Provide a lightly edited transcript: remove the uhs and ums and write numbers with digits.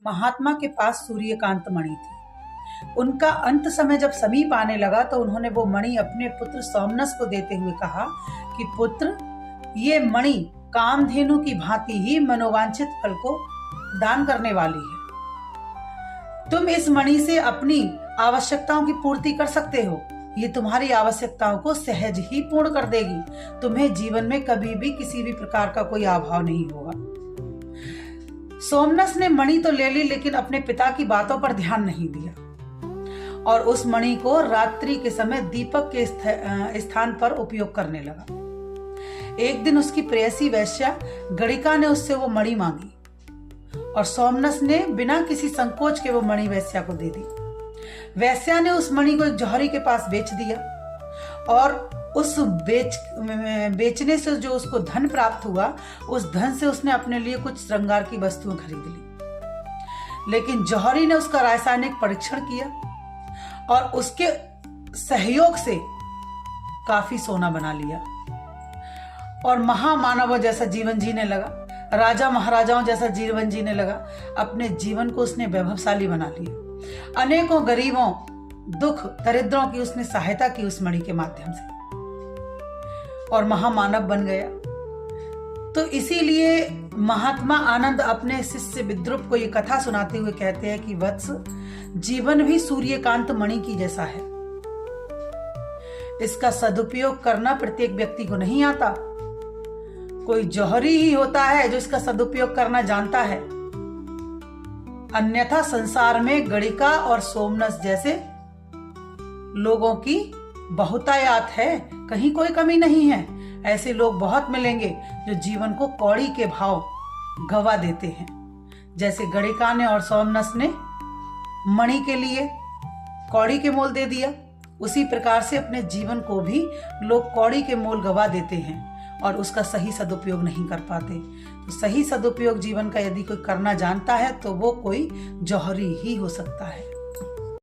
महात्मा के पास सूर्यकांत मणि थी। उनका अंत समय जब समीप आने लगा तो उन्होंने वो मणि अपने पुत्र सोमनस को देते हुए कहा कि पुत्र, ये मणि कामधेनु की भांति ही मनोवांछित फल को दान करने वाली है। तुम इस मणि से अपनी आवश्यकताओं की पूर्ति कर सकते हो। ये तुम्हारी आवश्यकताओं को सहज ही पूर्ण कर देगी। तुम्हें जीवन में कभी भी किसी भी प्रकार का कोई अभाव नहीं होगा। सोमनस ने मणि तो ले ली, लेकिन अपने पिता की बातों पर ध्यान नहीं दिया और उस मणि को रात्रि के समय दीपक के स्थान पर उपयोग करने लगा। एक दिन उसकी प्रेयसी वैश्या गणिका ने उससे वो मणि मांगी और सोमनस ने बिना किसी संकोच के वो मणि वैश्या को दे दी। वैश्या ने उस मणि को एक जौहरी के पास बेच दिया और उस बेचने से जो उसको धन प्राप्त हुआ, उस धन से उसने अपने लिए कुछ श्रृंगार की वस्तुएं खरीद ली। लेकिन जौहरी ने उसका रासायनिक परीक्षण किया और उसके सहयोग से काफी सोना बना लिया और महामानव जैसा जीवन जीने लगा, राजा महाराजाओं जैसा जीवन जीने लगा। अपने जीवन को उसने वैभवशाली बना लिया। अनेकों गरीबों, दुख दरिद्रों की उसने सहायता की उस मणि के माध्यम से और महामानव बन गया। तो इसीलिए महात्मा आनंद अपने शिष्य विद्रुप को ये कथा सुनाते हुए कहते हैं कि वत्स, जीवन भी सूर्यकांत मणि की जैसा है। इसका सदुपयोग करना प्रत्येक व्यक्ति को नहीं आता। कोई जौहरी ही होता है जो इसका सदुपयोग करना जानता है। अन्यथा संसार में गणिका और सोमनस जैसे लोगों की बहुतायत है, कहीं कोई कमी नहीं है। ऐसे लोग बहुत मिलेंगे जो जीवन को कौड़ी के भाव गवा देते हैं। जैसे गणिका ने और सोमनस ने मणि के लिए कौड़ी के मोल दे दिया, उसी प्रकार से अपने जीवन को भी लोग कौड़ी के मोल गवा देते हैं और उसका सही सदुपयोग नहीं कर पाते। तो सही सदुपयोग जीवन का यदि कोई करना जानता है तो वो कोई जौहरी ही हो सकता है।